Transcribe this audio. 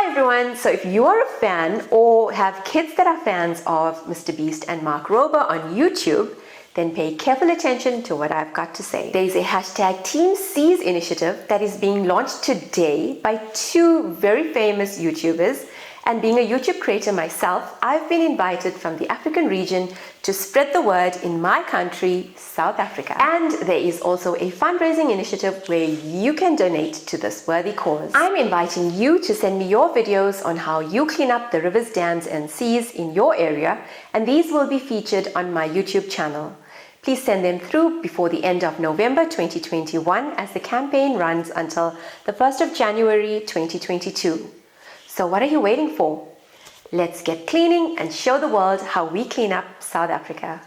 Hi everyone, so if you are a fan or have kids that are fans of Mr. Beast and Mark Rober on YouTube, then pay careful attention to what I've got to say. There is a hashtag teamseas initiative that is being launched today by two very famous YouTubers, and being a YouTube creator myself, I've been invited from the African region to spread the word in my country, South Africa. And there is also a fundraising initiative where you can donate to this worthy cause. I'm inviting you to send me your videos on how you clean up the rivers, dams and seas in your area, and these will be featured on my YouTube channel. Please send them through before the end of November 2021 as the campaign runs until the 1st of January 2022. So what are you waiting for? Let's get cleaning and show the world how we clean up South Africa.